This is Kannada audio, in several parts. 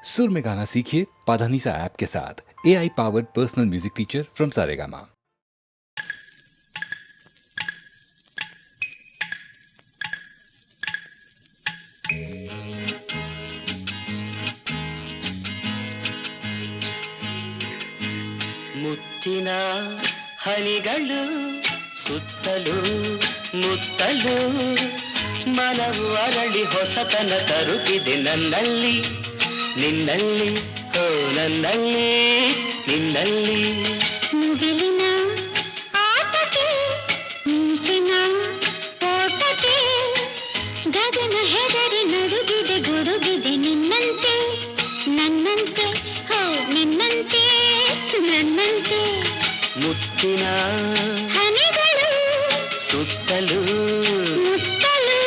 सुर में गाना सीखिए पाधानीसा ऐप के साथ। AI powered personal music teacher from Saregama. ಮುತ್ತಿನ ಹನಿಗಳು ಸುತ್ತಲೂ ಮುತ್ತಲು ಮನವು ಅರಳಿ ಹೊಸತನ ತರುತ್ತಿದೆ ನನ್ನಲ್ಲಿ ನಿನ್ನಲ್ಲಿ ಹೋ ನನ್ನಲ್ಲಿ ನಿನ್ನಲ್ಲಿ ಮುಗಿಲಿನ ಆಟಕ್ಕೆ ಮಿಂಚಿನ ಓಟಕ್ಕೆ ಗಗನ ಹೆದರಿ ನಡುಗಿದೆ ಗುಡುಗಿದೆ ನಿನ್ನಂತೆ ನನ್ನಂತೆ ಹೋ ನಿನ್ನಂತೆ ನನ್ನಂತೆ ಮುತ್ತಿನ ಹನಿಗಳು ಸುತ್ತಲೂ ಮುತ್ತಲು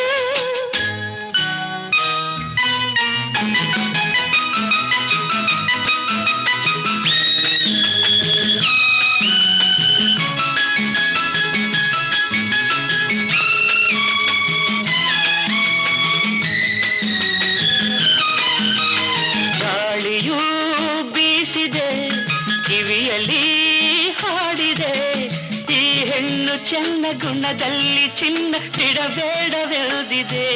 ಗಾಳಿಯೂ ಬೀಸಿದೆ ಕಿವಿಯಲ್ಲಿ ಹಾಡಿದೆ ಈ ಹೆಣ್ಣು ಚೆನ್ನ ಗುಣದಲ್ಲಿ ಚಿನ್ನ ಬಿಡಬೇಡವೆಳೆದಿದೆ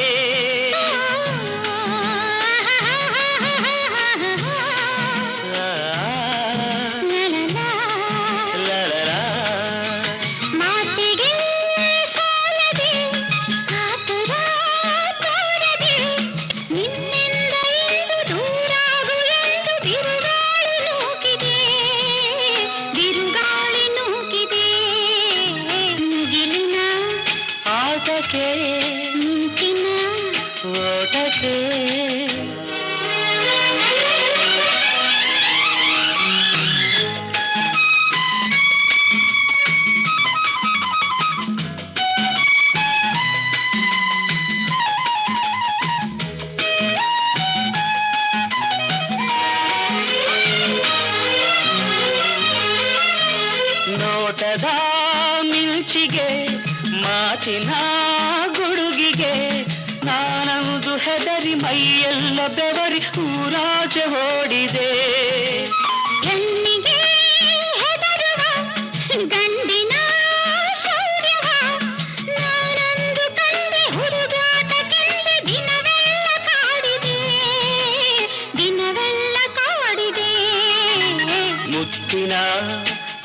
ಮಾತಿಗೆ ಸಾಲದೆ ಕಾತುರ ತೋರದೆ ನಿನ್ನಿಂದ ಎಂದು ದೂರಾಗು ಎಂದು ಬಿರುಗಾಳಿ ನೂಕಿದೆ ಬಿರುಗಾಳಿ ನೂಕಿದೆ ಮುಗಿಲಿನ ಆಟಕ್ಕೆ ಮಿಂಚಿನ ಓಟಕ್ಕೆ ನೋಟದ ಮಿಂಚಿಗೆ ಮಾತಿನ ಗುಡುಗಿಗೆ ನಾನಂದು ಹೆದರಿ ಮೈಯೆಲ್ಲ ಬೆವರಿ ಊರಾಚ ಓಡಿದೆ ಹೆಣ್ಣಿಗೆ ಹೆದರುವ ಗಂಡಿನ ಶೌರ್ಯವ ನಾನಂದು ಕಂಡೆ ಹುಡುಗಾಟಕ್ಕೆಂದೆ ದಿನವೆಲ್ಲ ಕಾಡಿದೆ ದಿನವೆಲ್ಲ ಕಾಡಿದೆ ಮುತ್ತಿನ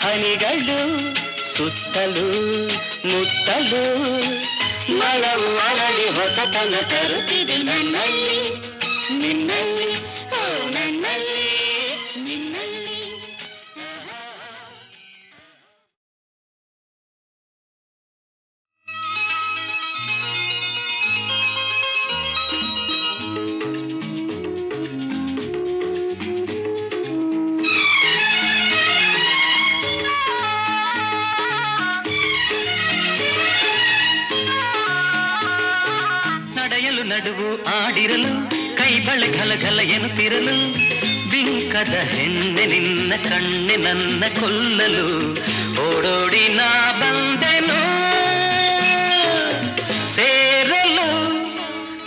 ಹನಿಗಳು ಸುತ್ತಲೂ ಮುತ್ತಲು ಮಳವು ಅರಳಿ ಹೊಸತನ ತರುತ್ತಿದೆ ನನ್ನಲ್ಲಿ ನಿನ್ನಲ್ಲಿ ಓ ನನ್ನಲ್ಲಿ ನಿನ್ನಲ್ಲಿ ನಡೆಯಲು ನಡುವು ಆಡಿರಲು ಕೈ ಬಳೆ ಘಲಘಲ ಎನ್ನುತ್ತಿರಲು ಬಿಂಕದ ಹೆಣ್ಣೆ ನಿನ್ನ ಕಣ್ಣೆ ನನ್ನ ಕೊಲ್ಲಲು ಓಡೋಡಿ ನಾ ಬಂದೆನು ಸೇರಲು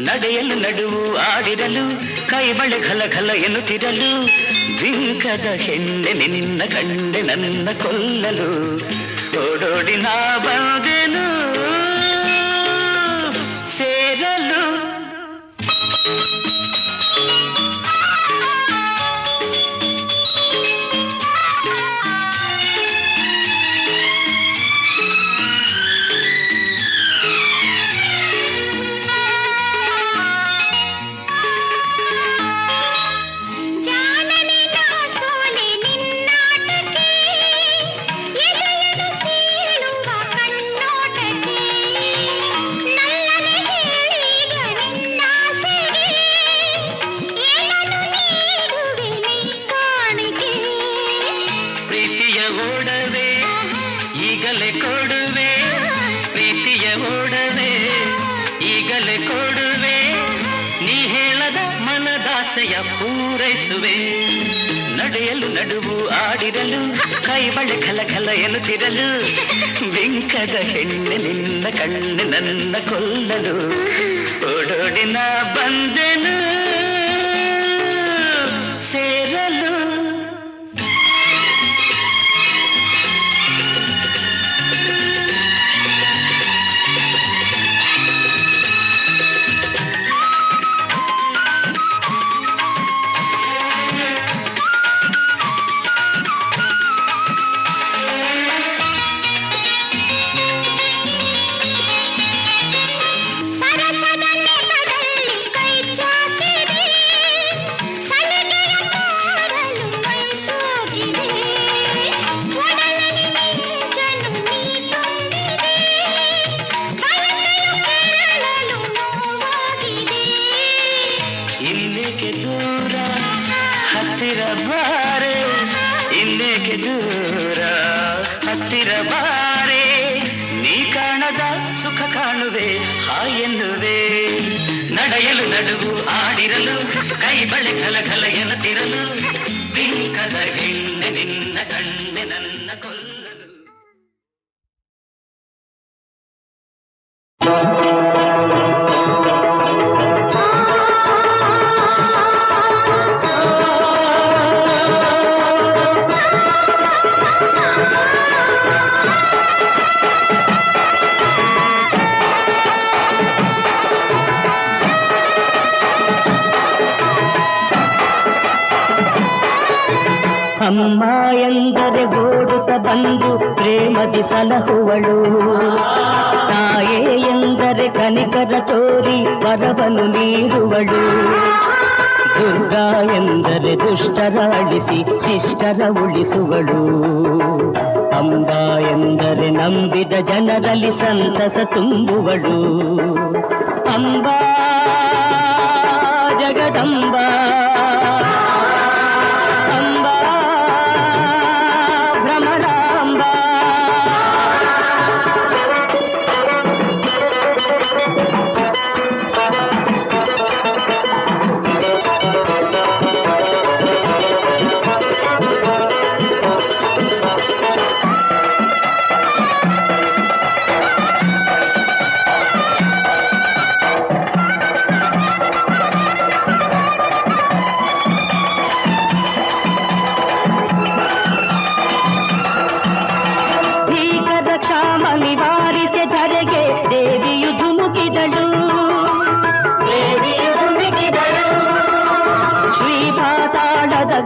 ನಡೆಯಲು ನಡುವು ಆಡಿರಲು ಕೈ ಬಳೆ ಘಲಘಲ ಎನ್ನುತ್ತಿರಲು ಬಿಂಕದ ಹೆಣ್ಣೆ ನಿನ್ನ ಕಣ್ಣೆ ನನ್ನ ಕೊಲ್ಲಲು ಓಡೋಡಿ ನಾ ಬಂದೆನು ಸೇರಲು ಜಾನನೆ ನಾ ಸೋಲೆ ನಿನ್ನಾಟಕ್ಕೆ ಎದೆಯನ್ನು ಸೀಳುವ ಕಣ್ಣೋಟಕ್ಕೆ ನಲ್ಲನೆ ಹೇಳಿದ ನಿನ್ನಾಸೆಗೆ ಏನನ್ನು ನೀಡುವೆ ನೀ ಕಾಣಿಕೆ ಪ್ರೀತಿಯ ಓಡವೆ ಈಗಲೇ ಕೊಡುವೆ ಪ್ರೀತಿಯ ಓಡವೆ ಈಗಲೇ ಕೊಡುವೆ ನೀ ಹೇಳದ ಮನದಾಸೆಯ ಪೂರೈಸುವೆ ನಡೆಯಲು ನಡುವು ಆಡಿರಲು ಕೈ ಬಳೆ ಘಲಘಲ ಎನ್ನುತ್ತಿರಲು ಬಿಂಕದ ಹೆಣ್ಣೆ ನಿನ್ನ ಕಣ್ಣೆ ನನ್ನ ಕೊಲ್ಲಲು ಓಡೋಡಿ ನಾ ಬಂದೆನು ಹತ್ತಿರ ಬಾರೆ ಇನ್ನೇಕೆ ದೂರ ಹತ್ತಿರ ಬಾರೆ ನೀ ಕಾಣದ ಸುಖ ಕಾಣುವೆ ಹಾಯೆನ್ನುವೆ ನಡೆಯಲು ನಡುವು ಆಡಿರಲು ಕೈ ಬಳೆ ಕಲಕಲ ಎನ್ನುತ್ತಿರಲು ಬಿಂಕದ ಹೆಣ್ಣೆ ನಿನ್ನ ಕಣ್ಣೆ ನನ್ನ ಕೊಲ್ಲಲು ಅಮ್ಮ ಎಂದರೆ ಓಡುತ್ತ ಬಂದು ಪ್ರೇಮದಿ ಸಲಹುವಳು ತಾಯೇ ಎಂದರೆ ಕನಿಕರ ತೋರಿ ವರವನ್ನು ನೀಡುವಳು ದುರ್ಗಾ ಎಂದರೆ ದುಷ್ಟರ ಅಳಿಸಿ ಶಿಷ್ಟರ ಉಳಿಸುವಳು ಅಂಬ ಎಂದರೆ ನಂಬಿದ ಜನರಲ್ಲಿ ಸಂತಸ ತುಂಬುವಳು ಅಂಬಾ ಜಗದಂಬಾ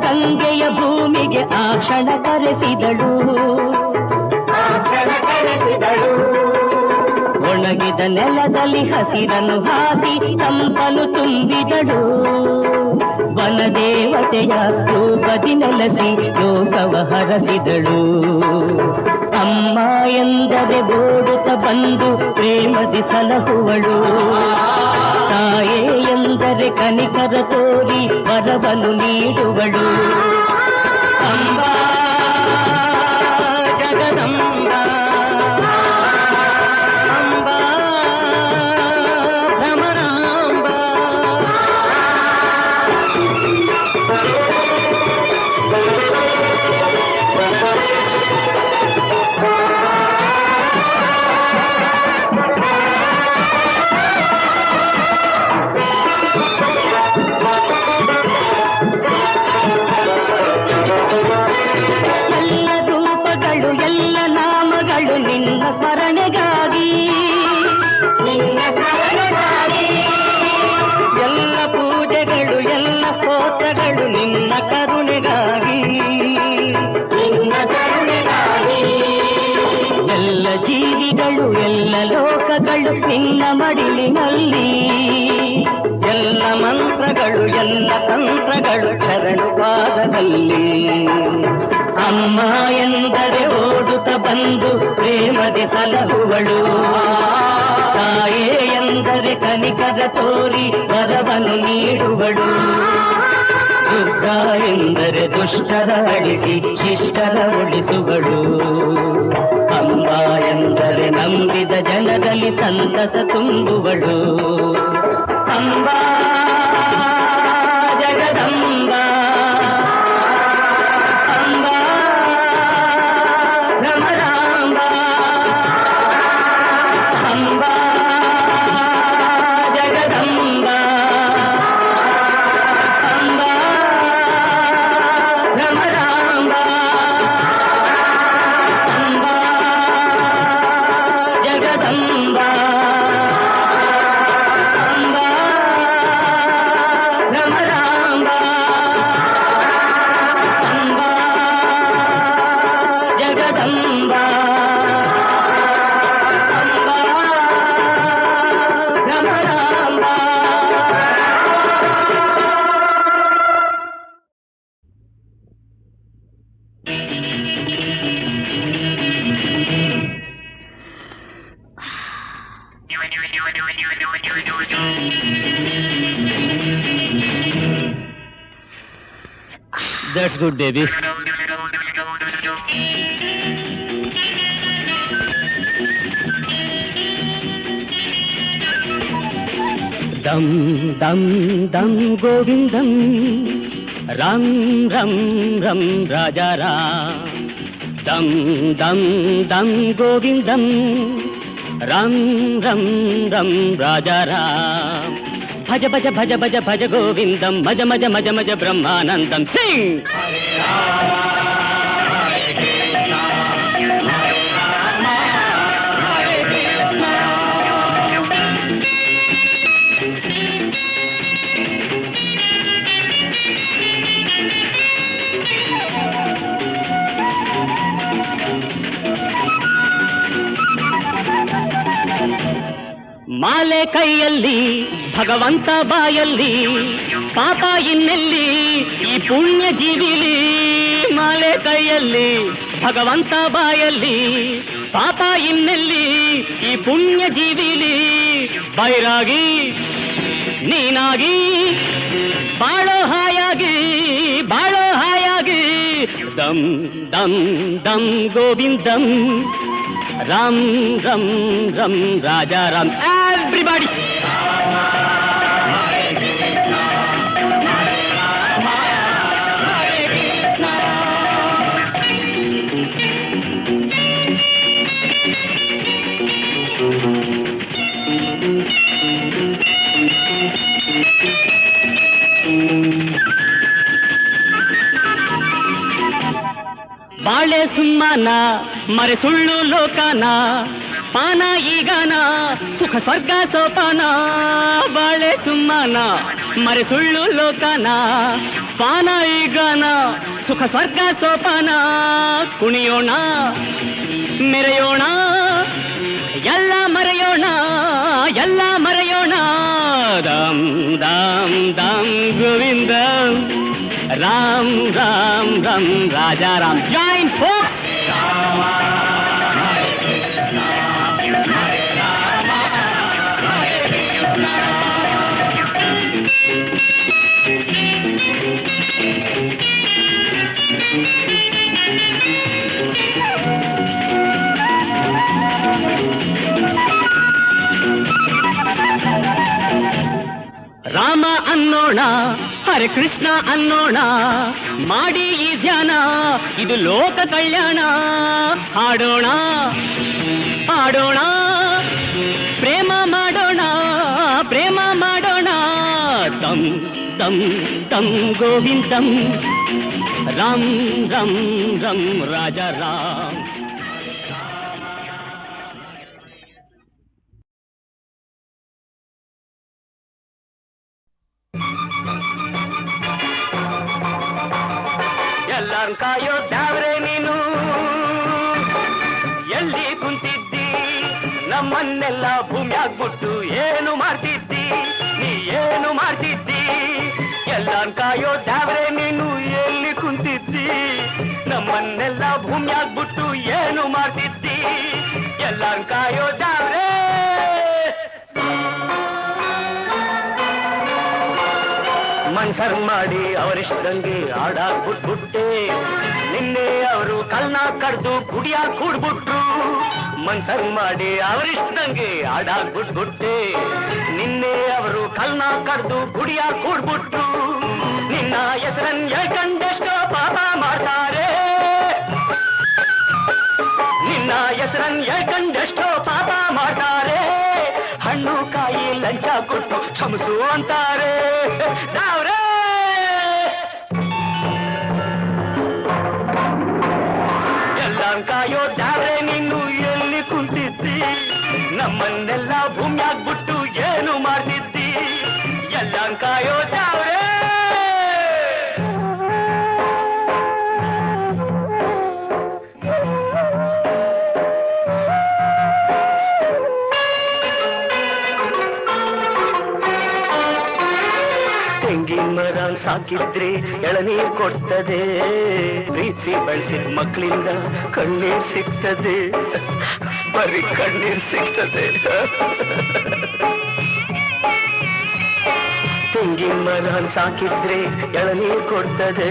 ಗಂಗೆಯ ಭೂಮಿಗೆ ಆ ಕ್ಷಣ ಕರೆಸಿದಳು ಒಣಗಿದ ನೆಲದಲ್ಲಿ ಹಸಿರನ್ನು ಹಾಸಿ ತಂಪನು ತುಂಬಿದಳು ವನದೇವತೆಯ ರೂಪದಿ ನೆಲೆಸಿ ಯೋಗವ ಹರಸಿದಳು ಅಮ್ಮ ಎಂದರೆ ಓಡುತ್ತ ಬಂದು ಪ್ರೇಮದಿ ಸಲಹುವಳು ತಾಯೇ ಎಂದರೆ ಕನಿಕರ ತೋರಿ ವರವನ್ನು ನೀಡುವಳು ಅಂಬಾ ಜಗದಂಬಾ ಅಂಬಾ ಭ್ರಮರಾಂಬಾ ನಿನ್ನ ಸ್ಮರಣೆಗಾಗಿ ಎಲ್ಲ ಪೂಜೆಗಳು ಎಲ್ಲ ಸ್ತೋತ್ರಗಳು ನಿನ್ನ ಕರುಣೆಗಾಗಿ ಎಲ್ಲ ಜೀವಿಗಳು ಎಲ್ಲ ಲೋಕಗಳು ನಿನ್ನ ಮಡಿಲಿನಲ್ಲಿ ಎಲ್ಲ ಮಂತ್ರಗಳು ಎಲ್ಲ ತಂತ್ರಗಳು ಶರಣು ಪಾದದಲ್ಲಿ ಅಮ್ಮ ಎಂದರೆ ಓಡುತ್ತ ಬಂದು ಪ್ರೇಮದಿ ಸಲಹುವಳು ತಾಯೇ ಎಂದರೆ ಕನಿಕರ ತೋರಿ ವರವನ್ನು ನೀಡುವಳು ದುರ್ಗಾ ಎಂದರೆ ದುಷ್ಟರ ಅಳಿಸಿ ಶಿಷ್ಟರ ಉಳಿಸುವಳು ಅಂಬ ಎಂದರೆ ನಂಬಿದ ಜನರಲ್ಲಿ ಸಂತಸ ತುಂಬುವಳು ಅಂಬಾ ಜಗದಂಬಾ ಅಂಬಾ ಭ್ರಮರಾಂಬಾ ಅಂಬಾ ಜಗದಂಬಾ ಅಂಬಾ ಭ್ರಮರಾಂಬಾ ಅಂಬಾ ಜಗದಂಬಾ ಅಂಬಾ ದಟ್ಸ್ ಗುಡ್ ಬೇಬಿ. ದಮ್ ದಮ್ ದಮ್ ಗೋವಿಂದಂ ರಂ ರಂ ರಂ ರಾಜಾ ರಾಮ್. ದಮ್ ದಮ್ ದಮ್ ಗೋವಿಂದಂ ರಂ ರಂ ರಂ ರಾಜಾ ರಾಮ್. ಭಜ ಭಜ ಭಜ ಭಜ ಭಜ ಗೋವಿಂದಂ ಮಜ ಮಜ ಮಜ ಮಜ ಬ್ರಹ್ಮಾನಂದಂ. ಸಿಂಗ್. ಮಾಲೆ ಕೈಯಲ್ಲಿ ಭಗವಂತ ಬಾಯಲ್ಲಿ ಪಾಪ ಇನ್ನೆಲ್ಲಿ ಈ ಪುಣ್ಯ ಜೀವಿಲಿ. ಮಾಲೆ ಕೈಯಲ್ಲಿ ಭಗವಂತ ಬಾಯಲ್ಲಿ ಪಾಪ ಇನ್ನೆಲ್ಲಿ ಈ ಪುಣ್ಯ ಜೀವಿಲಿ. ಬೈರಾಗಿ ನೀನಾಗಿ ಬಾಳೋ ಹಾಯಾಗಿ ಬಾಳೋ ಹಾಯಾಗಿ. ದಮ್ ದಮ್ ದಮ್ ಗೋವಿಂದಂ ರಾಮ್ ರಂ ರಂ ರಾಜಾ ರಾಮ್. ಎವ್ರಿಬಡಿ. ಬಾಳೆ ಸುಮ್ಮನ ಮರೆ ಸುಳ್ಳು ಲೋಕನ ಪಾನ ಈಗನ ಸುಖ ಸ್ವರ್ಗ ಸೋಪಾನ. ಬಾಳೆ ಸುಮ್ಮನ ಮರೆ ಸುಳ್ಳು ಲೋಕನ ಪಾನ ಈಗನ ಸುಖ ಸ್ವರ್ಗ ಸೋಪಾನ. ಕುಣಿಯೋಣ ಮೆರೆಯೋಣ ಎಲ್ಲ ಮರೆಯೋಣ ಎಲ್ಲ ಮರೆಯೋಣ. ದಮ್ ದಮ್ ದಮ್ ಗೋವಿಂದ ರಾಮ್ ರಾಮ್ ರಾಮ್ ರಾಜಾ ರಾಮ್. Join folk. ರಾಮ ಅನ್ನೋಣ ಹರೇ ಕೃಷ್ಣ ಅನ್ನೋಣ ಮಾಡಿ ಈ ಧ್ಯಾನ ಇದು ಲೋಕ ಕಲ್ಯಾಣ. ಹಾಡೋಣ ಹಾಡೋಣ ಪ್ರೇಮ ಮಾಡೋಣ ಪ್ರೇಮ ಮಾಡೋಣ. ತಮ್ ತಮ್ ತಮ್ ಗೋವಿಂದಂ ರಾಮ್ ರಂ ರಂ ರಾಜಾ ರಾಮ್. ಎಲ್ಲಾರ್ ಕಾಯೋ ದ್ಯಾವ್ರೆ ನೀನು ಎಲ್ಲಿ ಕುಂತಿದ್ದಿ. ನಮ್ಮನ್ನೆಲ್ಲ ಭೂಮಿಯಾಗ್ಬಿಟ್ಟು ಏನು ಮಾಡ್ತಿದ್ದಿ ನೀ ಏನು ಮಾಡ್ತಿದ್ದಿ. ಎಲ್ಲಾರ್ ಕಾಯೋ ದ್ಯಾವ್ರೆ ನೀನು ಎಲ್ಲಿ ಕುಂತಿದ್ದಿ. ನಮ್ಮನ್ನೆಲ್ಲ ಭೂಮಿಯಾಗ್ಬಿಟ್ಟು ಏನು ಮಾಡ್ತಿದ್ದಿ. ಎಲ್ಲಾರ್ ಕಾಯೋ ದ್ಯಾವ್ರೆ. ಮನ್ಸರ್ ಮಾಡಿ ಅವರಿಷ್ಟಂಗೆ ಆಡಾಗ್ಬಿಟ್ಬಿಟ್ಟೆ. ನಿನ್ನೆ ಅವರು ಕಲ್ನ ಕಡ್ದು ಗುಡಿಯ ಕೂಡ್ಬಿಟ್ರು. ಮನ್ಸರ್ ಮಾಡಿ ಅವರಿಷ್ಟಂಗೆ ಆಡಾಗ್ಬಿಟ್ಬಿಟ್ಟೆ. ನಿನ್ನೆ ಅವರು ಕಲ್ನ ಕಡ್ದು ಗುಡಿಯ ಕೂಡ್ಬಿಟ್ರು. ನಿನ್ನ ಹೆಸರನ್ ಹೇಳ್ಕಂಡೆಷ್ಟೋ ಪಾಪ ಮಾಡ್ತಾರೆ. ನಿನ್ನ ಹೆಸರನ್ ಹೇಳ್ಕಂಡೆಷ್ಟೋ ಪಾಪ ಮಾಡ್ತಾರೆ. ಹಣ್ಣು ಕಾಯಿ ಲಂಚ ಕೊಟ್ಟು ಕ್ಷಮಿಸು ಅಂತಾರೆ. ನಾವ್ರೇ ಎಲ್ಲಾನ್ ಕಾಯೋ ದಾವ್ರೆ ನೀನು ಎಲ್ಲಿ ಕುಂತಿದ್ದಿ. ನಮ್ಮನ್ನೆಲ್ಲ ಭೂಮಿಯಾಗ್ಬಿಟ್ಟು ಏನು ಮಾಡ್ತಿದ್ದಿ. ಎಲ್ಲಾನ್ ಕಾಯೋ ದಾವ್ರೆ. ಮರ ಸಾಕಿದ್ರೆ ಎಳನೀರ್ ಕೊಡ್ತದೆ. ಪ್ರೀತಿ ಬೆಳೆಸಿದ ಮಕ್ಕಳಿಂದ ಕಣ್ಣೀರ್ ಸಿಗ್ತದೆ. ಬರೀ ಕಣ್ಣೀರ್ ಸಿಗ್ತದೆ. ತೆಂಗಿನ ಮರನ್ ಸಾಕಿದ್ರೆ ಎಳನೀರ್ ಕೊಡ್ತದೆ,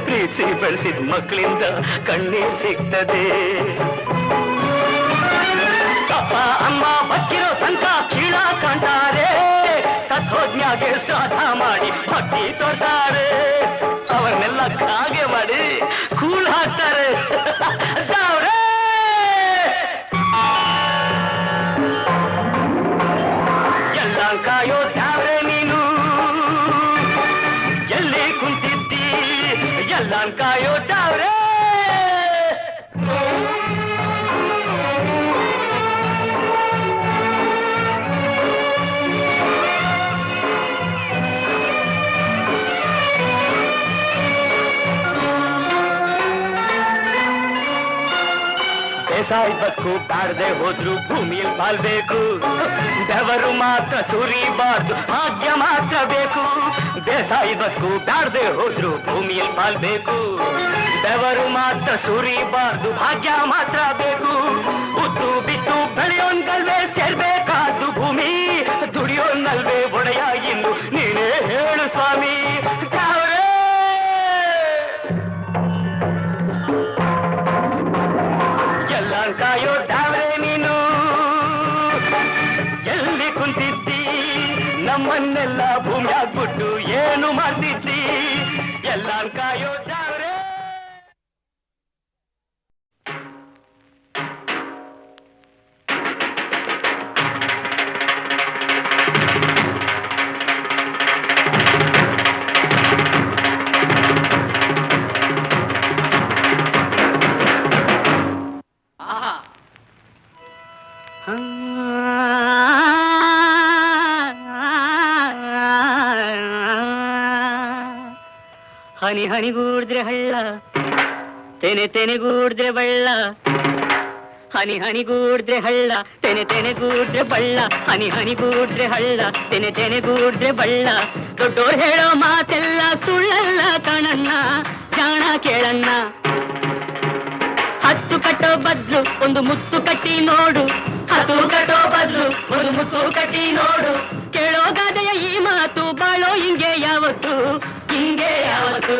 ಪ್ರೀತಿ ಬೆಳೆಸಿದ ಮಕ್ಕಳಿಂದ ಕಣ್ಣೀರ್ ಸಿಗ್ತದೆ. ಅಪ್ಪ ಅಮ್ಮ ಬಕ್ಕಿರೋ ತನಕ ಕೀಳ ಕಾಣ್ತಾರೆ, ಸತ್ಹೋದ್ಮ್ಯಾಗೆ ಶ್ರಾದ್ದ ಮಾಡಿ ಭಕ್ತಿ ತೋರ್ತಾರೆ. ಅವರನ್ನೆಲ್ಲ ಕಾಗೆ ಮಾಡಿ ಕೂಳ್ ಹಾಕ್ತಾರೆ. ದಾವ್ರೇ! ಎಲ್ಲ ಕಾಯೋ ದಾವ್ರೆ ನೀನು, ಎಲ್ಲಿ ಕುಂತಿದ್ದಿ ಎಲ್ಲ ಕಾಯೋ ದಾವ್ರೆ. ಬೇಸಾಯ ಬದುಕು ಬಾಡದೆ ಹೋದ್ರು ಭೂಮಿಯಲ್ಲಿ ಬಾಳ್ಬೇಕು, ಬೆವರು ಮಾತ್ರ ಸುರಿಬಾರ್ದು ಭಾಗ್ಯ ಮಾತ್ರ ಬೇಕು. ಬೇಸಾಯ ಬದುಕು ಬಾಡದೆ ಹೋದ್ರು ಭೂಮಿಯಲ್ಲಿ ಬಾಳ್ಬೇಕು, ಬೆವರು ಮಾತ್ರ ಸುರಿಬಾರ್ದು ಭಾಗ್ಯ ಮಾತ್ರ ಬೇಕು. ಉತ್ತು ಬಿತ್ತು ಬೆಳೆಯೋನ್ಗಲ್ವೇ ಸೇರ್ಬೇಕಾದ್ದು ಭೂಮಿ, ದುಡಿಯೋನಲ್ವೇ ಒಡೆಯ ಇನ್ನು ನೀನೇ ಹೇಳು ಸ್ವಾಮಿ. ಎಲ್ಲ ಕಾಯೋ ದಾವ್ರೆ ನೀನು, ಎಲ್ಲಿ ಕುಂತಿದ್ದಿ ನಮ್ಮನ್ನೆಲ್ಲ ಭೂಮಿಯಾಗ್ಬಿಟ್ಟು ಏನು ಮಾಡ್ತಿದ್ದಿ. ಎಲ್ಲ ಕಾಯೋ ದಾವ್ರೆ. ಹನಿ ಹನಿಗೂಡಿದ್ರೆ ಹಳ್ಳ, ತೆನೆ ತೆನೆಗೂಡಿದ್ರೆ ಬಳ್ಳ. ಹನಿ ಹನಿಗೂಡಿದ್ರೆ ಹಳ್ಳ, ತೆನೆ ತೆನೆಗೂಡಿದ್ರೆ ಬಳ್ಳ. ಹನಿ ಹನಿಗೂಡಿದ್ರೆ ಹಳ್ಳ, ತೆನೆ ತೆನೆಗೂಡಿದ್ರೆ ಬಳ್ಳ. ದೊಡ್ಡೋರು ಹೇಳೋ ಮಾತೆಲ್ಲ ಸುಳ್ಳಲ್ಲ ಕಣಣ್ಣ, ಜಾಣ ಕೇಳಣ್ಣ. ಹತ್ತು ಕಟ್ಟೋ ಬದ್ಲು ಒಂದು ಮುತ್ತು ಕಟ್ಟಿ ನೋಡು, ಹತ್ತು ಕಟ್ಟೋ ಬದ್ಲು ಒಂದು ಮುತ್ತು ಕಟ್ಟಿ ನೋಡು. ಕೇಳೋ ಗಾದೆಯ ಈ ಮಾತು ಬಾಳೋ ಹಿಂಗೆ ಯಾವತ್ತು, ಹಿಂಗೆ ಯಾವತ್ತು.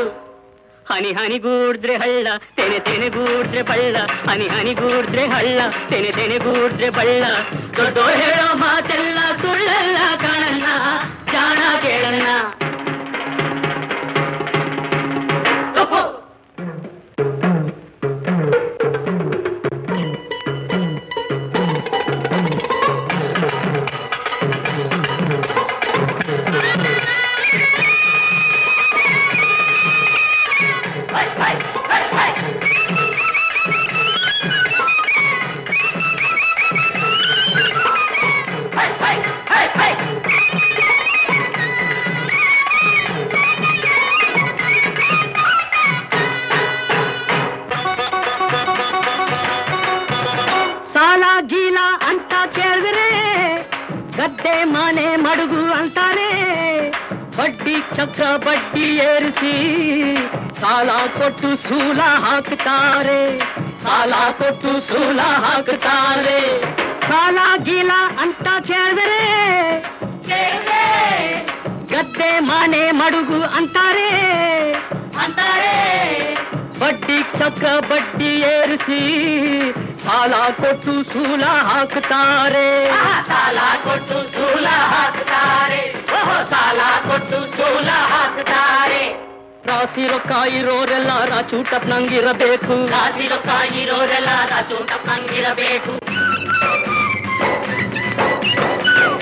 ಹನಿ ಹನಿಗೂಡಿದ್ರೆ ಹಳ್ಳ, ತೆನೆ ತೆನೆಗೂಡಿದ್ರೆ ಬಳ್ಳ. ಹನಿ ಹನಿಗೂಡಿದ್ರೆ ಹಳ್ಳ, ತೆನೆ ತೆನೆಗೂಡಿದ್ರೆ ಬಳ್ಳ. ದೊಡ್ಡೋರು ಹೇಳೋ ಮಾತೆಲ್ಲ ಸುಳ್ಳಲ್ಲ ಕಣಣ್ಣ, ಜಾಣ ಕೇಳಣ್ಣ. ಗದ್ದೆ ಮನೆ ಮಡುಗು ಅಂತಾರೆ, ಬಡ್ಡಿ ಚಕ್ರ ಬಡ್ಡಿ ಏರಿಸಿ ಸಾಲ ಕೊಟ್ಟು ಸೂಲ ಹಾಕ್ತಾರೆ, ಸಾಲ ಕೊಟ್ಟು ಸೂಲ ಹಾಕ್ತಾರೆ. ಸಾಲ ಗೀಲ ಅಂತ ಕೇಳಿದರೆ ಗದ್ದೆ ಮನೆ ಮಡುಗು ಅಂತಾರೆ, ಅಂತಾರೆ. ಬಡ್ಡಿ ಚಕ್ರ ಬಡ್ಡಿ ಏರಿಸಿ ಸಾಲ ಕೊಟ್ಟು ಸೂಲ ಹಾಕ್ತಾರೆ, ಸಾಲ ಕೊಟ್ಟು ಸೂಲ ಹಾಕ್ತಾರೆ, ಸಾಲ ಕೊಟ್ಟು ಸೂಲ ಹಾಕ್ತಾರೆ. ರಾಶಿ ರೊಕ್ಕ ಇರೋರೆಲ್ಲ ರಾಚೂಟಪ್ನಂಗಿರಬೇಕು, ರಾಶಿ ರೊಕ್ಕ ಇರೋರೆಲ್ಲ ರಾಚೂಟಪ್ನಂಗಿರಬೇಕು.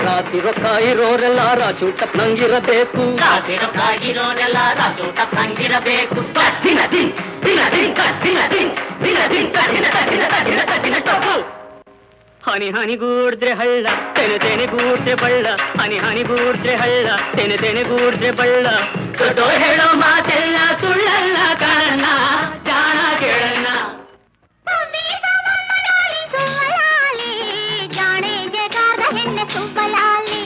ರಾಶಿ ರೊಕ್ಕ ಇರೋರೆಲ್ಲ ರಾಚೂಟಪ್ನಂಗಿರಬೇಕು, ರಾಶಿ ರೊಕ್ಕ ಇರೋರೆಲ್ಲ ರಾಚೂಟಪ್ನಂಗಿರಬೇಕು. ದಿನ ದಿನ ದಿನ ದಿನ ದಿನ ದಿನ ದಿನ ದಿನ ದಿನ ದಿನ ದಿನ ಟೊಪ್ಪು. ಹನಿ ಹನಿಗೂಡಿದ್ರೆ ಹಳ್ಳ, ತೆನೆ ತೆನೆಗೂಡಿದ್ರೆ ಬಳ್ಳ. ಹನಿ ಹನಿಗೂಡಿದ್ರೆ ಹಳ್ಳ, ತೆನೆ ತೆನೆಗೂಡಿದ್ರೆ ಬಳ್ಳ. ದೊಡ್ಡೋರು ಹೇಳೋ ಮಾತೆಲ್ಲ ಸುಳ್ಳಲ್ಲ ಕಣಣ್ಣ, ಜಾಣ ಕೇಳಣ್ಣ. ಜಾಣೆ ಜಗಾದ ಹೆಣ್ಣೆ ಸುಬ್ಬಲಾಲಿ.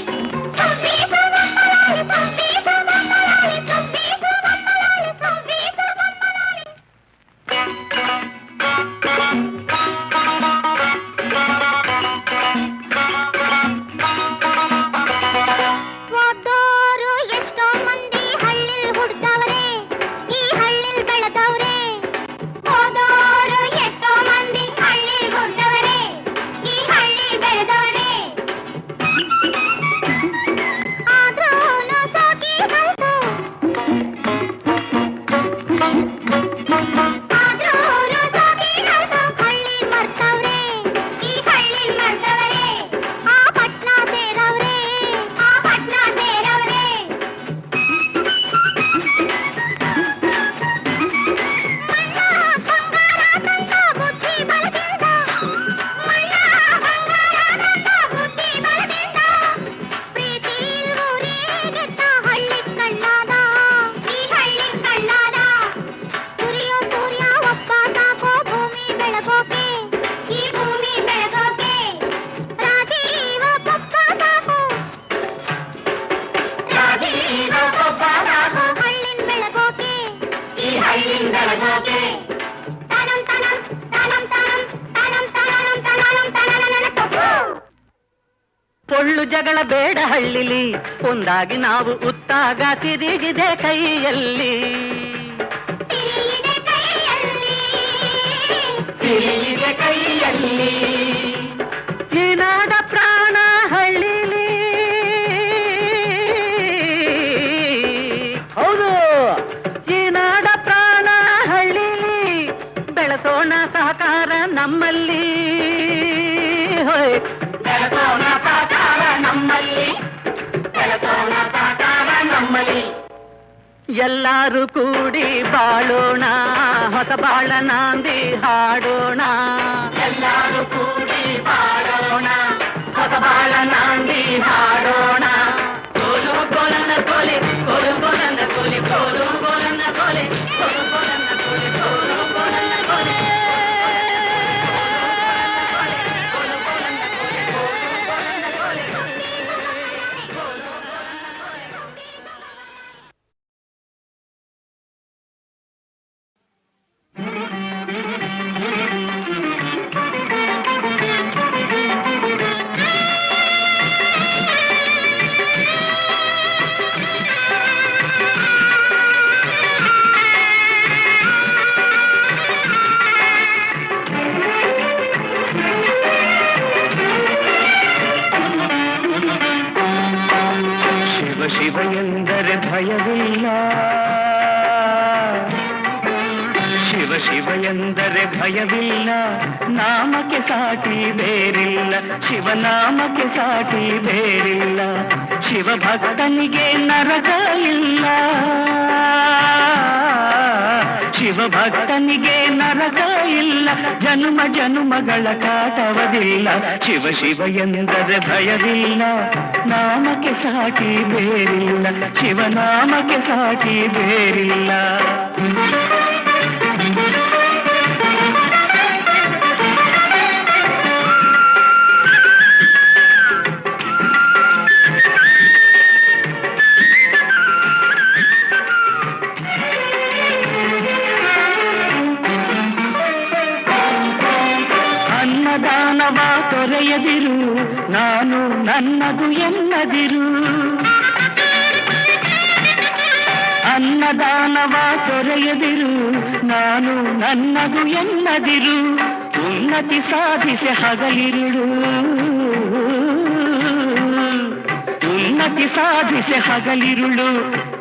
ಓದೋರು ಕರಗೋಕೆ ತನಂ ತನಂ ತನಂ ತನಂ ತನಂ ತನಂ ತನಂ ತನಂ ತಪ್ಪು. ಪೊಳ್ಳು ಜಗಳ ಬೇಡ ಹಳ್ಳಿಲಿ, ಒಂದಾಗಿ ನಾವು ಉತ್ತಾಗ ಸಿರಿಗಿದೆ ಕೈಯಲ್ಲಿ, ಸಿರಿಯಿದೆ ಕೈಯಲ್ಲಿ, ಸಿರಿಯಿದೆ ಕೈಯಲ್ಲಿ. ಈ ನಾಡ ಪ್ರಾಣ ಹಳ್ಳಿಲಿ, ಹೌದು ಈ ನಾಡ ಪ್ರಾಣ ಹಳ್ಳಿಲಿ, ಬೆಳೆಸೋಣ ಸಹಕಾರ ನಮ್ಮಲ್ಲಿ, ಹೋಯ್ ಬೆಳೆಸೋಣ ಸಹಕಾರ ನಮ್ಮಲ್ಲಿ, ಬೆಳೆಸೋಣ ಸಹಕಾರ ನಮ್ಮಲ್ಲಿ. ಎಲ್ಲರೂ ಕೂಡಿ ಬಾಳೋಣ, ಹೊಸ ಬಾಳ ನಾಂದಿ ಹಾಡೋಣ. ಎಲ್ಲರೂ ಕೂಡಿ ಬಾಳೋಣ, ಹೊಸ ಬಾಳ ನಾಂದಿ ಹಾಡೋಣ. ಕೋಲು ಕೋಲನ ಕೋಲೆ, ಕೋಲು ಕೋಲನ ಕೋಲೆ, ಕೋಲು ಕೋಲನ ಕೋಲೆ, ಕೋಲು ಕೋಲನ ಕೋಲೆ, ಕೋಲು ಕೋಲನ ಕೋಲೆ. ಶಿವ ಶಿವ ಎಂದರೆ ಭಯವಿಲ್ಲ, ಶಿವ ಶಿವ ಎಂದರೆ ಭಯವಿಲ್ಲ, ನಾಮಕ್ಕೆ ಸಾಟಿ ಬೇರಿಲ್ಲ, ಶಿವನಾಮಕ್ಕೆ ಸಾಟಿ ಬೇರಿಲ್ಲ. ಶಿವ ಭಕ್ತನಿಗೆ ನರಕ ಇಲ್ಲ, ಶಿವ ಭಕ್ತನಿಗೆ ನರಕ ಇಲ್ಲ, ಜನುಮ ಜನುಮಗಳ ಕಾಟವದಿಲ್ಲ. ಶಿವ ಶಿವ ಎಂದರೆ ಭಯವಿಲ್ಲ, ನಾಮಕ್ಕೆ ಸಾಟಿ ಬೇರಿಲ್ಲ, ಶಿವನಾಮಕ್ಕೆ ಸಾಟಿ ಬೇರಿಲ್ಲ. ಅನ್ನದಾನವ ತೊರೆಯದಿರು, ನಾನು ನನ್ನದು ಎನ್ನದಿರು. ಅನ್ನದಾನವ ತೊರೆಯದಿರು, ನಾನು ನನ್ನದು ಎನ್ನದಿರು. ಉನ್ನತಿ ಸಾಧಿಸಿ ಹಗಲಿರುಳು, ಉನ್ನತಿ ಸಾಧಿಸಿ ಹಗಲಿರುಳು.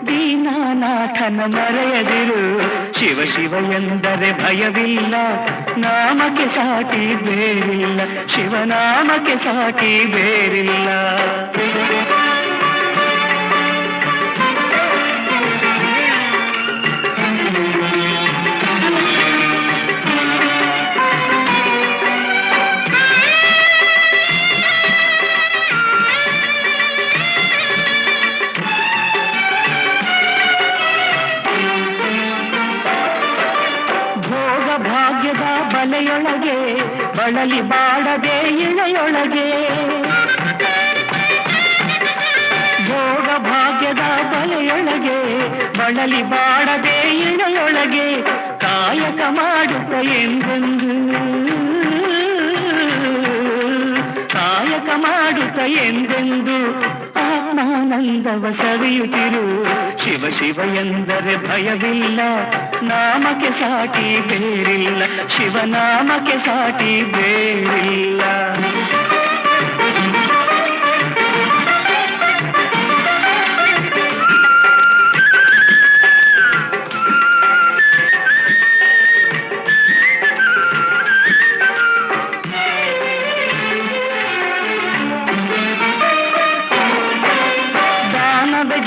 ದೀನಾನಾಥನ ಮರೆಯದಿರು. ಶಿವ ಶಿವ ಎಂದರೆ ಭಯವಿಲ್ಲ, ನಾಮಕ್ಕೆ ಸಾಟಿ ಬೇರಿಲ್ಲ, ಶಿವನಾಮಕ್ಕೆ ಸಾಟಿ ಬೇರಿಲ್ಲ. ಬಲೆಯೊಳಗೆ ಬಳಲಿ ಬಾಡದೆ ಇಳೆಯೊಳಗೆ, ಭೋಗ ಭಾಗ್ಯದ ಬಲೆಯೊಳಗೆ ಬಳಲಿ ಬಾಡದೆ ಇಳೆಯೊಳಗೆ. ಕಾಯಕ ಮಾಡುತ್ತ ಎಂದೆಂದು, ಕಾಯಕ ಮಾಡುತ್ತ ಎಂದೆಂದು ಆತ್ಮಾನಂದವ ಸವಿಯುತ್ತಿರು. ಶಿವ ಶಿವ ಎಂದರೆ ಭಯವಿಲ್ಲ, ನಾಮಕ್ಕೆ ಸಾಟಿ ಬೇರಿಲ್ಲ, ಶಿವನಾಮಕ್ಕೆ ಸಾಟಿ ಬೇರಿಲ್ಲ.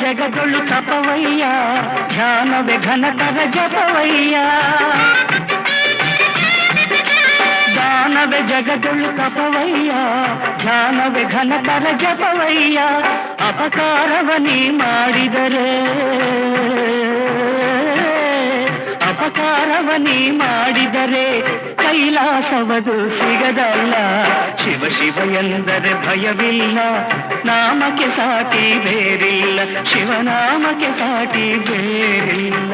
ಜಗದೊಳು ತಪವಯ್ಯ, ಧ್ಯಾನವೇ ಘನತರ ಜಪವಯ್ಯ. ದಾನವೇ ಜಗದೊಳು ತಪವಯ್ಯ, ಧ್ಯಾನವೇ ಘನತರ ಜಪವಯ್ಯ. ಅಪಕಾರವ ನೀ ಮಾಡಿದರೆ, ಅಪಕಾರವ ನೀ ಮಾಡಿದರೆ ಕೈಲಾಸವದು ಸಿಗದಲ್ಲ. ಶಿವ ಶಿವ ಎಂದರೆ ಭಯವಿಲ್ಲ, ನಾಮಕ್ಕೆ ಸಾಟಿ ಬೇರಿಲ್ಲ, ಶಿವನಾಮಕ್ಕೆ ಸಾಟಿ ಬೇರಿಲ್ಲ.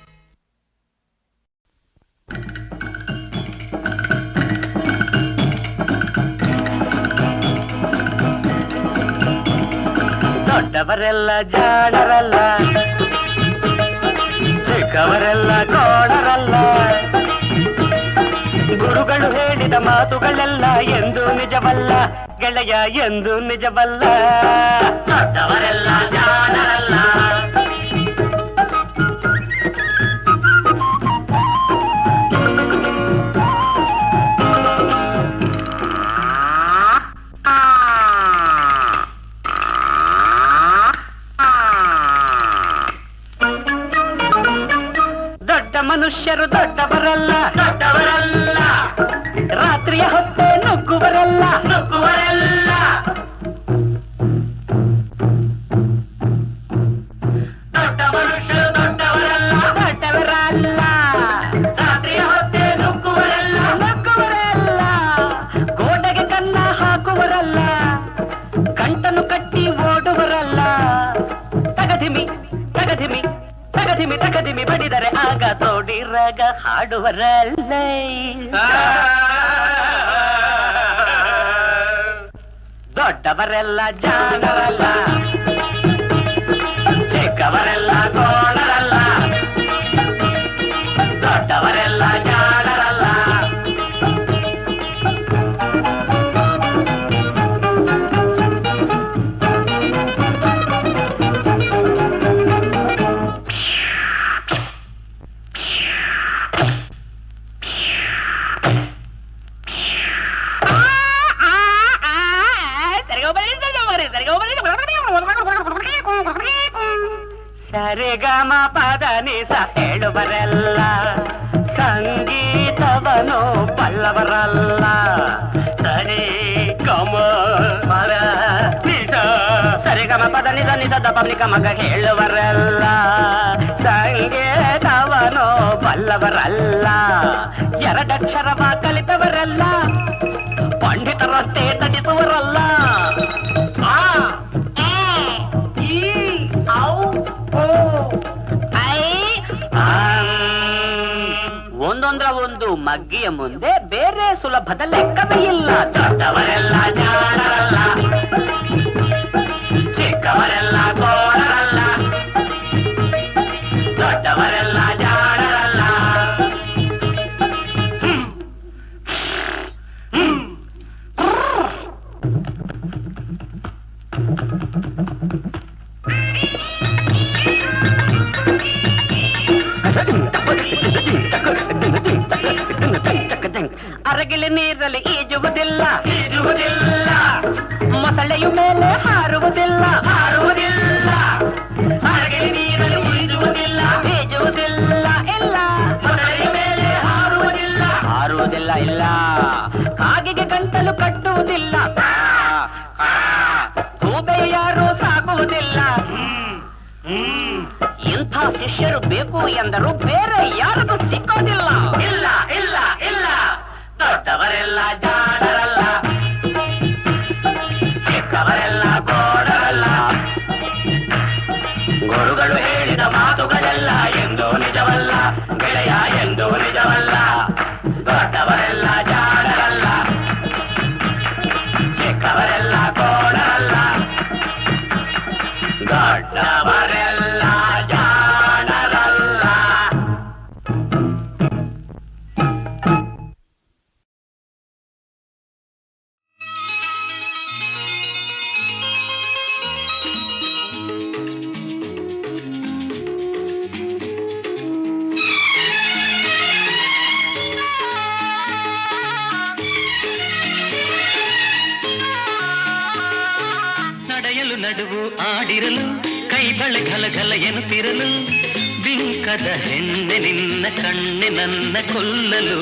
ದೊಡ್ಡವರೆಲ್ಲ ಜಾಣರಲ್ಲ, ಚಿಕ್ಕವರೆಲ್ಲ ಕೋಣರಲ್ಲ. ಗುರುಗಳು ಹೇಳಿದ ಮಾತುಗಳೆಲ್ಲ ಎಂದು ನಿಜವಲ್ಲ ಗೆಳೆಯ, ಎಂದು ನಿಜವಲ್ಲ. ದೊಡ್ಡವರೆಲ್ಲ ಜಾಣರಲ್ಲ. ದೊಡ್ಡ ಮನುಷ್ಯರು ದೊಡ್ಡವರಲ್ಲ, ದೊಡ್ಡವರಲ್ಲ. ರಾತ್ರಿಯ ಹೊತ್ತೆ ನುಗ್ಗುವರಲ್ಲ, ನುಗ್ಗುವರಲ್ಲ. ದೊಡ್ಡ ಮನುಷ್ಯರು ದೊಡ್ಡವರಲ್ಲ, ದೊಡ್ಡವರಲ್ಲ. ರಾತ್ರಿಯ ಹೊತ್ತೆ ನುಗ್ಗುವರಲ್ಲ, ನುಗ್ಗುವರಲ್ಲ. ಗೋಡೆಗೆ ಕನ್ನ ಹಾಕುವರಲ್ಲ, ಗಂಟನ್ನು ಕಟ್ಟಿ ಓಡುವರಲ್ಲ. ತಗದಿಮಿ ತಗದಿಮಿ ತಗದಿಮಿ ತಗದಿಮಿ ಬಡಿದರೆ ಆಗ ತೋಡಿರಾಗ ಹಾಡುವರಲ್ಲ. ದೊಡ್ಡವರೆಲ್ಲ ಜಾಣರಲ್ಲ, ಚಿಕ್ಕವರೆಲ್ಲ ಕೋಣರಲ್ಲ. ದೊಡ್ಡವರೆಲ್ಲ ಜಾಣರಲ್ಲ. ಸರಿಗಮ ಪದ ನಿಸ ಹೇಳುವರೆಲ್ಲ, ಸಂಗೀತವನು ಬಲ್ಲವರಲ್ಲ. ಸರಿ ಗಮ ಪದ ನಿಸ, ಸರಿಗಮ ಪದ ನಿಸ ನಿಸ ದಪನಿಕ ಮಗ ಹೇಳುವರಲ್ಲ, ಸಂಗೀತವನು ಬಲ್ಲವರಲ್ಲ. ಎರಡಕ್ಷರವ ಕಲಿತವರಲ್ಲ, ಪಂಡಿತರಷ್ಟೇ ತಟಿಸುವರಲ್ಲ. ಒಂದೊಂದರ ಒಂದು ಮಗ್ಗಿಯ ಮುಂದೆ ಬೇರೆ ಸುಲಭದ ಲೆಕ್ಕವೇ ಇಲ್ಲ. ದೊಡ್ಡವರೆಲ್ಲ ಜಾಣರಲ್ಲ, ಚಿಕ್ಕವರೆಲ್ಲ ಕೋಣರಲ್ಲ. ದೊಡ್ಡವರೆಲ್ಲ ಜಾಣರಲ್ಲ. ಅರಗಿಲಿ ನೀರಲ್ಲಿ ಈಜುವುದಿಲ್ಲ, ಈಜುವುದಿಲ್ಲ. ಮೊಸಳೆಯು ಮೇಲೆ ಹಾರುವುದಿಲ್ಲ, ಹಾರುವುದಿಲ್ಲ. ಅರಗಿಲಿ ನೀರಲ್ಲಿ ಈಜುವುದಿಲ್ಲ, ಈಜುವುದಿಲ್ಲ. ಇಲ್ಲ, ಮೊಸಳೆಯ ಮೇಲೆ ಹಾರುವುದಿಲ್ಲ, ಹಾರುವುದಿಲ್ಲ. ಇಲ್ಲ, ಕಾಗಿಗೆ ಗಂಟಲು ಕಟ್ಟುವುದಿಲ್ಲ. ಗೂಬೆ ಯಾರು ಸಾಕುವುದಿಲ್ಲ. ಇಂಥ ಶಿಷ್ಯರು ಬೇಕು ಎಂದರು ಬೇರೆ ಯಾರಿಗೂ ಸಿಕ್ಕೋದಿಲ್ಲ. ಇಲ್ಲ ಇಲ್ಲ ಇಲ್ಲ, ದೊಡ್ಡವರೆಲ್ಲ ಜಾಣರಲ್ಲ, ಚಿಕ್ಕವರೆಲ್ಲ ಕೋಣರಲ್ಲ. ಗುರುಗಳು ಹೇಳಿದ ಮಾತುಗಳೆಲ್ಲ ಎಂದೂ ನಿಜವಲ್ಲ ಗೆಳೆಯ, ಎಂದೂ ನಿಜವಲ್ಲ. ದೊಡ್ಡವರೆಲ್ಲ ಜಾಣರಲ್ಲ, ಚಿಕ್ಕವರೆಲ್ಲ ಕೋಣರಲ್ಲ. ದೊಡ್ಡವರೆಲ್ಲ ಜಾಣರಲ್ಲ. ನಡೆಯಲು ನಡುವು ಆಡಿರಲು, ಕೈ ಬಳೆ ಘಲಘಲ ಎನ್ನುತ್ತಿರಲು, ಬಿಂಕದ ಹೆಣ್ಣೆ ನಿನ್ನ ಕಣ್ಣೆ ನನ್ನ ಕೊಲ್ಲಲು,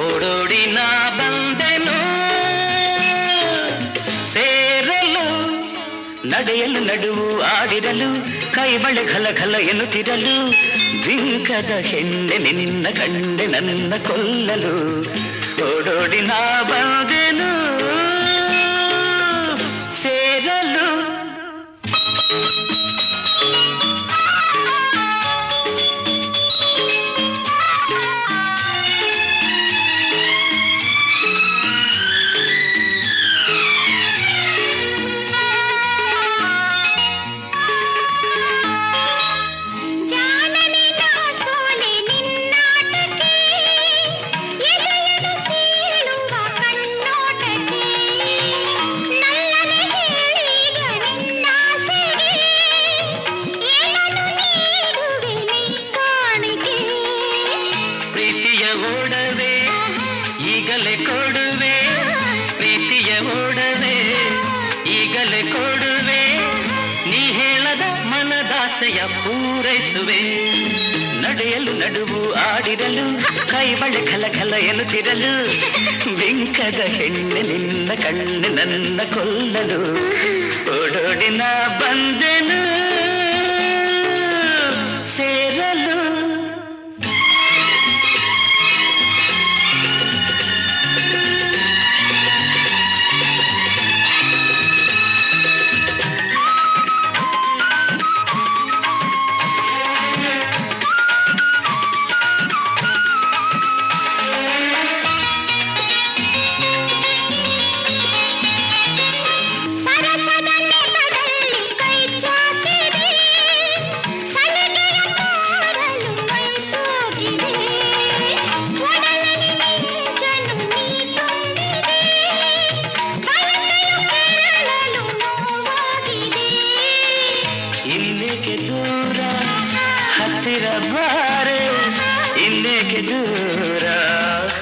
ಓಡೋಡಿ ನಾ ಬಂದೆನು ಸೇರಲು. ನಡೆಯಲು ನಡುವು ಆಡಿರಲು, ಕೈ ಬಳೆ ಘಲಘಲ ಎನ್ನುತ್ತಿರಲು, ಬಿಂಕದ ಹೆಣ್ಣೆ ನಿನ್ನ ಕಣ್ಣೆ ನನ್ನ ಕೊಲ್ಲಲು, ಓಡೋಡಿ ನಾ ಬಂದೆನು ಸೇರಲು. ಓಡವೆ ಈಗಲೇ ಕೊಡುವೆ ಪ್ರೀತಿಯ ಓಡವೆ ಈಗಲೇ ಕೊಡುವೆ ನೀ ಹೇಳದ ಮನದಾಸೆಯ ಪೂರೈಸುವೆ ನಡೆಯಲು ನಡುವು ಆಡಿರಲು ಕೈ ಬಳೆ ಖಲ ಖಲ ಎನ್ನುತ್ತಿರಲು ಬಿಂಕದ ಹೆಣ್ಣೆ ನಿನ್ನ ಕಣ್ಣು ನನ್ನ ಕೊಲ್ಲಲು ಓಡೋಡಿನ ಬಂದೆನು ಸೇರಲು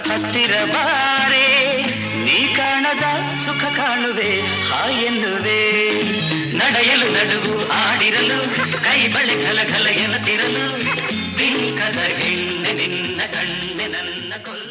ಹತ್ತಿರ ಬಾರೆ ನೀ ಕಾಣದ ಸುಖ ಕಾಣುವೆ ಹಾಯೆನ್ನುವೆ ನಡೆಯಲು ನಡುವು ಆಡಿರಲು ಕೈ ಬಳೆ ಖಲ ಖಲ ಎನ್ನುತ್ತಿರಲು ಬಿಂಕದ ಹೆಣ್ಣೆ ನಿನ್ನ ಕಣ್ಣೆ ನನ್ನ ಕೊಲ್ಲ